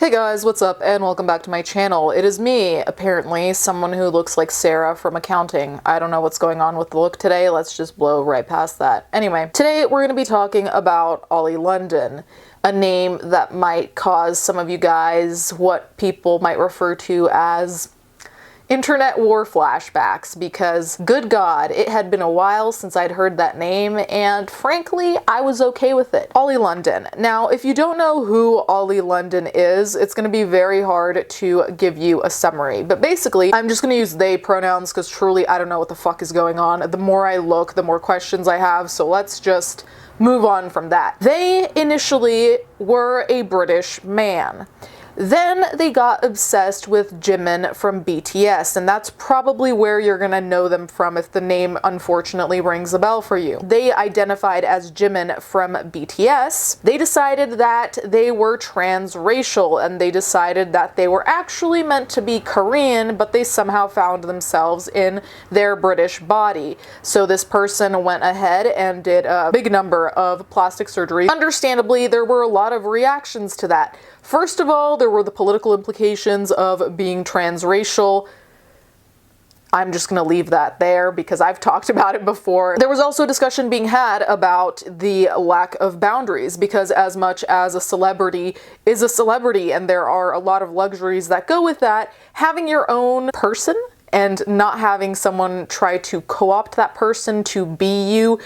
Hey guys, what's up and welcome back to my channel. It is me, apparently, someone who looks like Sarah from accounting. I don't know what's going on with the look today, let's just blow right past that. Anyway, today we're going to be talking about Oli London, a name that might cause some of you guys what people might refer to as internet war flashbacks, because good God, it had been a while since I'd heard that name, and frankly, I was okay with it. Oli London. Now, if you don't know who Oli London is, it's going to be very hard to give you a summary, but basically, I'm just going to use they pronouns because truly I don't know what the fuck is going on. The more I look, the more questions I have, so let's just move on from that. They initially were a British man. Then they got obsessed with Jimin from BTS, and that's probably where you're gonna know them from if the name unfortunately rings a bell for you. They identified as Jimin from BTS. They decided that they were transracial, and they decided that they were actually meant to be Korean, but they somehow found themselves in their British body. So this person went ahead and did a big number of plastic surgery. Understandably, there were a lot of reactions to that. First of all, there were the political implications of being transracial. I'm just going to leave that there because I've talked about it before. There was also a discussion being had about the lack of boundaries, because as much as a celebrity is a celebrity and there are a lot of luxuries that go with that, having your own person and not having someone try to co-opt that person to be you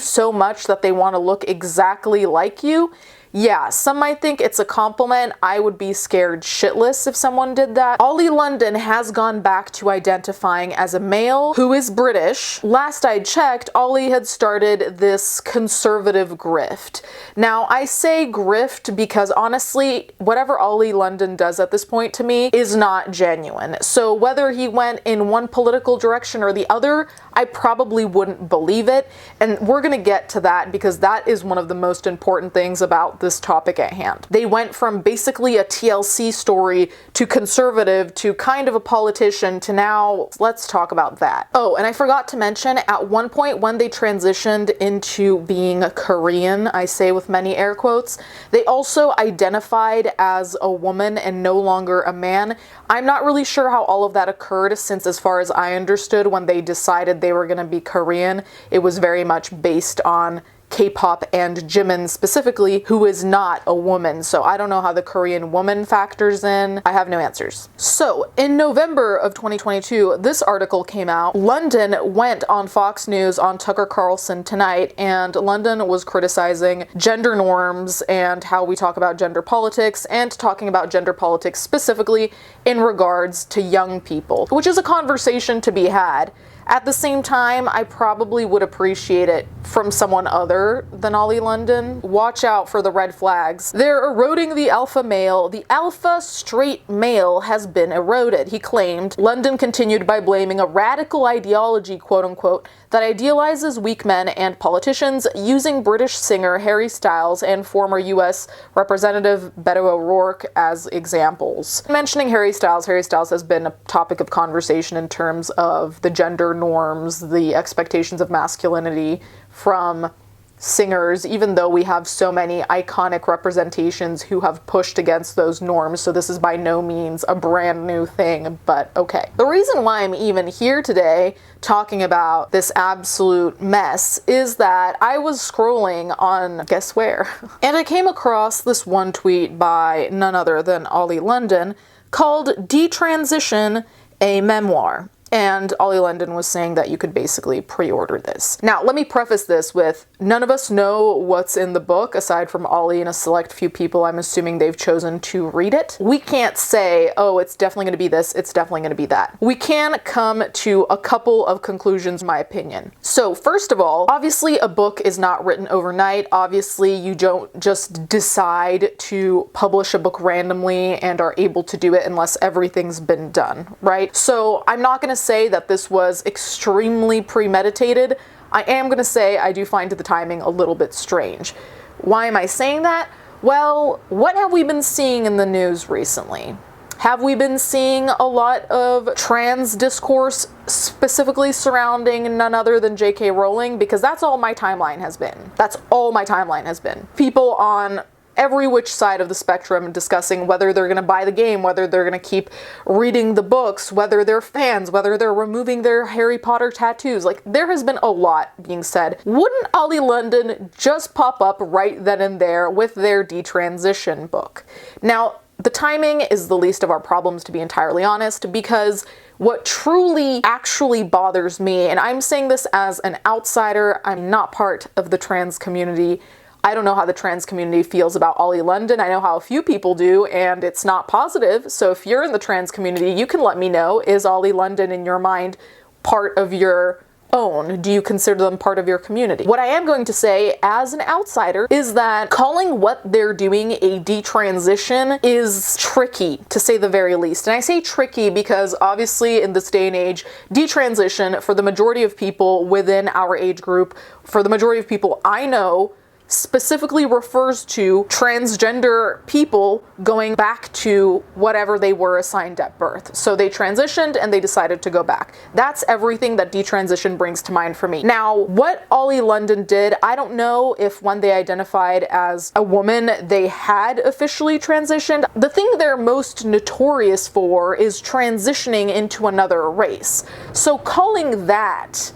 so much that they want to look exactly like you. Yeah, some might think it's a compliment. I would be scared shitless if someone did that. Oli London has gone back to identifying as a male who is British. Last I checked, Oli had started this conservative grift. Now, I say grift because honestly, whatever Oli London does at this point to me is not genuine. So whether he went in one political direction or the other, I probably wouldn't believe it. And we're gonna get to that because that is one of the most important things about this topic at hand. They went from basically a TLC story to conservative to kind of a politician to now, let's talk about that. Oh, and I forgot to mention, at one point when they transitioned into being Korean, I say with many air quotes, they also identified as a woman and no longer a man. I'm not really sure how all of that occurred, since as far as I understood, when they decided they were going to be Korean, it was very much based on K-pop and Jimin specifically, who is not a woman. So I don't know how the Korean woman factors in. I have no answers. So in November of 2022, this article came out. London went on Fox News on Tucker Carlson Tonight, and London was criticizing gender norms and how we talk about gender politics, and talking about gender politics specifically in regards to young people, which is a conversation to be had. At the same time, I probably would appreciate it from someone other than Oli London. Watch out for the red flags. They're eroding the alpha male. The alpha straight male has been eroded, he claimed. London continued by blaming a radical ideology, quote unquote, that idealizes weak men and politicians, using British singer Harry Styles and former US Representative Beto O'Rourke as examples. Mentioning Harry Styles has been a topic of conversation in terms of the gender norms, the expectations of masculinity from singers, even though we have so many iconic representations who have pushed against those norms, so this is by no means a brand new thing, but okay. The reason why I'm even here today talking about this absolute mess is that I was scrolling on guess where, and I came across this one tweet by none other than Oli London called "Detransition, a Memoir." And Oli London was saying that you could basically pre-order this. Now, let me preface this with, none of us know what's in the book, aside from Oli and a select few people. I'm assuming they've chosen to read it. We can't say, oh, it's definitely gonna be this, it's definitely gonna be that. We can come to a couple of conclusions, in my opinion. So, first of all, obviously a book is not written overnight. Obviously, you don't just decide to publish a book randomly and are able to do it unless everything's been done, right? So, I'm not gonna say that this was extremely premeditated. I am going to say I do find the timing a little bit strange. Why am I saying that? Well, what have we been seeing in the news recently? Have we been seeing a lot of trans discourse specifically surrounding none other than J.K. Rowling? Because that's all my timeline has been. That's all my timeline has been. People on every which side of the spectrum, discussing whether they're going to buy the game, whether they're going to keep reading the books, whether they're fans, whether they're removing their Harry Potter tattoos. Like, there has been a lot being said. Wouldn't Oli London just pop up right then and there with their Detransition book? Now, the timing is the least of our problems, to be entirely honest, because what truly actually bothers me, and I'm saying this as an outsider, I'm not part of the trans community. I don't know how the trans community feels about Oli London. I know how a few people do, and it's not positive. So if you're in the trans community, you can let me know. Is Oli London, in your mind, part of your own? Do you consider them part of your community? What I am going to say as an outsider is that calling what they're doing a detransition is tricky, to say the very least. And I say tricky because obviously in this day and age, detransition, for the majority of people within our age group, for the majority of people I know, specifically refers to transgender people going back to whatever they were assigned at birth. So they transitioned and they decided to go back. That's everything that detransition brings to mind for me. Now, what Oli London did, I don't know if when they identified as a woman, they had officially transitioned. The thing they're most notorious for is transitioning into another race. So calling that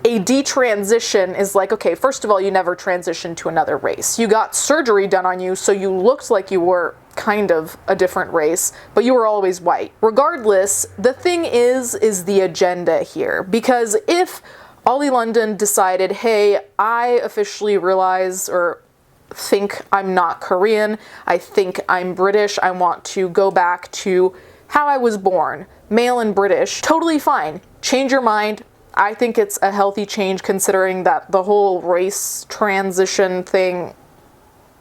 a detransition is like, okay, first of all, you never transitioned to another race. You got surgery done on you, so you looked like you were kind of a different race, but you were always white. Regardless, the thing is the agenda here. Because if Oli London decided, hey, I officially realize or think I'm not Korean, I think I'm British, I want to go back to how I was born, male and British, totally fine. Change your mind. I think it's a healthy change, considering that the whole race transition thing,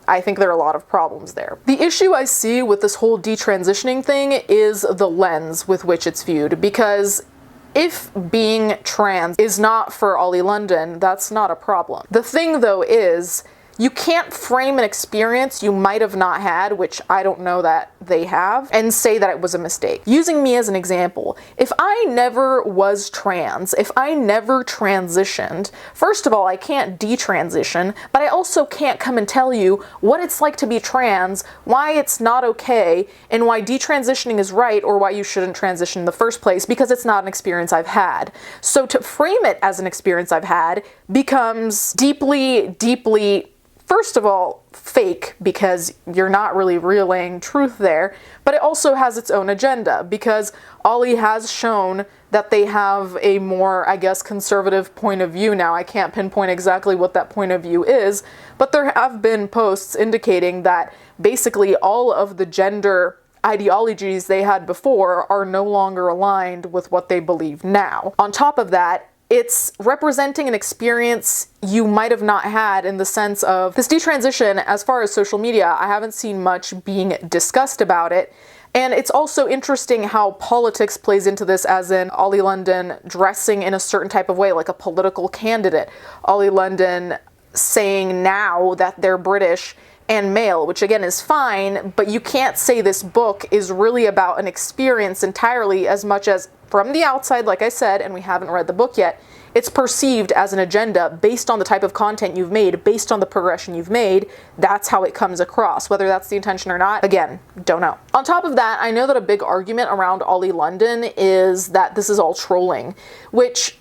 I think there are a lot of problems there. The issue I see with this whole detransitioning thing is the lens with which it's viewed, because if being trans is not for Oli London, that's not a problem. The thing though is, you can't frame an experience you might have not had, which I don't know that they have, and say that it was a mistake. Using me as an example, if I never was trans, if I never transitioned, first of all, I can't detransition, but I also can't come and tell you what it's like to be trans, why it's not okay, and why detransitioning is right, or why you shouldn't transition in the first place, because it's not an experience I've had. So to frame it as an experience I've had becomes deeply, deeply, first of all, fake, because you're not really relaying truth there, but it also has its own agenda, because Oli has shown that they have a more, I guess, conservative point of view now. I can't pinpoint exactly what that point of view is, but there have been posts indicating that basically all of the gender ideologies they had before are no longer aligned with what they believe now. On top of that, it's representing an experience you might have not had, in the sense of this detransition. As far as social media, I haven't seen much being discussed about it. And it's also interesting how politics plays into this, as in Oli London dressing in a certain type of way, like a political candidate. Oli London saying now that they're British and male, which again is fine, but you can't say this book is really about an experience entirely, as much as from the outside, like I said, and we haven't read the book yet, it's perceived as an agenda based on the type of content you've made, based on the progression you've made. That's how it comes across. Whether that's the intention or not, again, don't know. On top of that, I know that a big argument around Oli London is that this is all trolling, which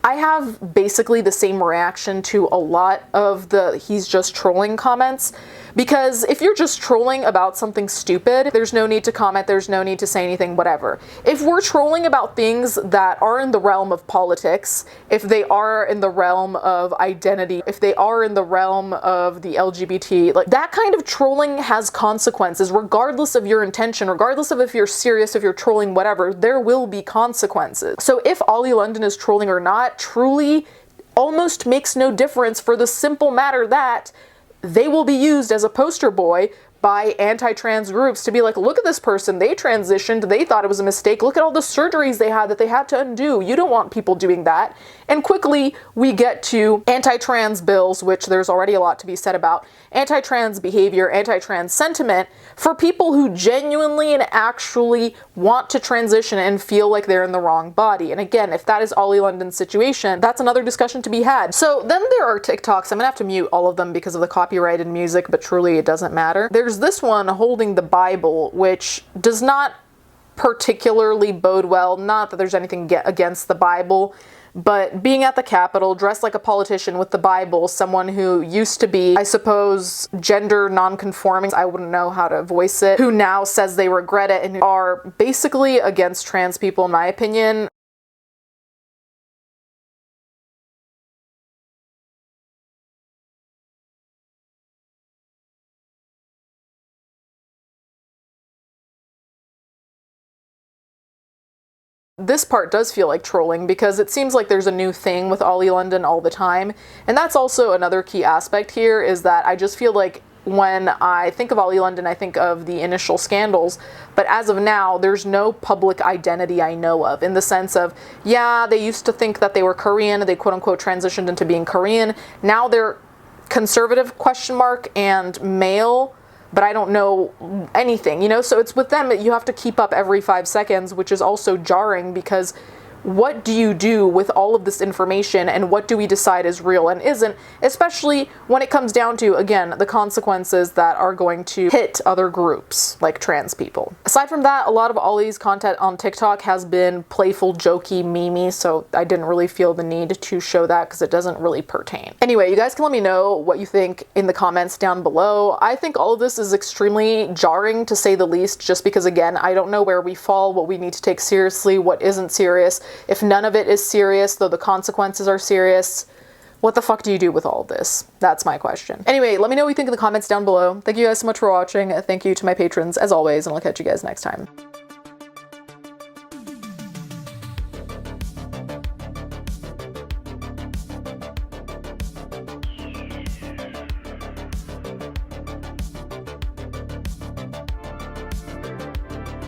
I have basically the same reaction to a lot of the he's just trolling comments, because if you're just trolling about something stupid, there's no need to comment, there's no need to say anything, whatever. If we're trolling about things that are in the realm of politics, if they are in the realm of identity, if they are in the realm of the LGBT, like that kind of trolling has consequences, regardless of your intention, regardless of if you're serious, if you're trolling, whatever, there will be consequences. So if Oli London is trolling or not, truly almost makes no difference, for the simple matter that they will be used as a poster boy by anti-trans groups to be like, look at this person, they transitioned, they thought it was a mistake, look at all the surgeries they had that they had to undo. You don't want people doing that. And quickly, we get to anti-trans bills, which there's already a lot to be said about, anti-trans behavior, anti-trans sentiment for people who genuinely and actually want to transition and feel like they're in the wrong body. And again, if that is Oli London's situation, that's another discussion to be had. So then there are TikToks. I'm gonna have to mute all of them because of the copyrighted music, but truly it doesn't matter. There's this one holding the Bible, which does not particularly bode well. Not that there's anything against the Bible, but being at the Capitol, dressed like a politician with the Bible, someone who used to be, I suppose, gender non-conforming, I wouldn't know how to voice it, who now says they regret it and are basically against trans people, in my opinion. This part does feel like trolling because it seems like there's a new thing with Oli London all the time. And that's also another key aspect here, is that I just feel like when I think of Oli London, I think of the initial scandals, but as of now, there's no public identity I know of, in the sense of, yeah, they used to think that they were Korean, they quote-unquote transitioned into being Korean, now they're conservative question mark and male, but I don't know anything, you know? So it's with them, you have to keep up every 5 seconds, which is also jarring because what do you do with all of this information and what do we decide is real and isn't, especially when it comes down to, again, the consequences that are going to hit other groups like trans people. Aside from that, a lot of Oli's content on TikTok has been playful, jokey, memey, so I didn't really feel the need to show that because it doesn't really pertain. Anyway, you guys can let me know what you think in the comments down below. I think all of this is extremely jarring, to say the least, just because, again, I don't know where we fall, what we need to take seriously, what isn't serious. If none of it is serious, though the consequences are serious, what the fuck do you do with all of this? That's my question. Anyway, let me know what you think in the comments down below. Thank you guys so much for watching. Thank you to my patrons, as always, and I'll catch you guys next time.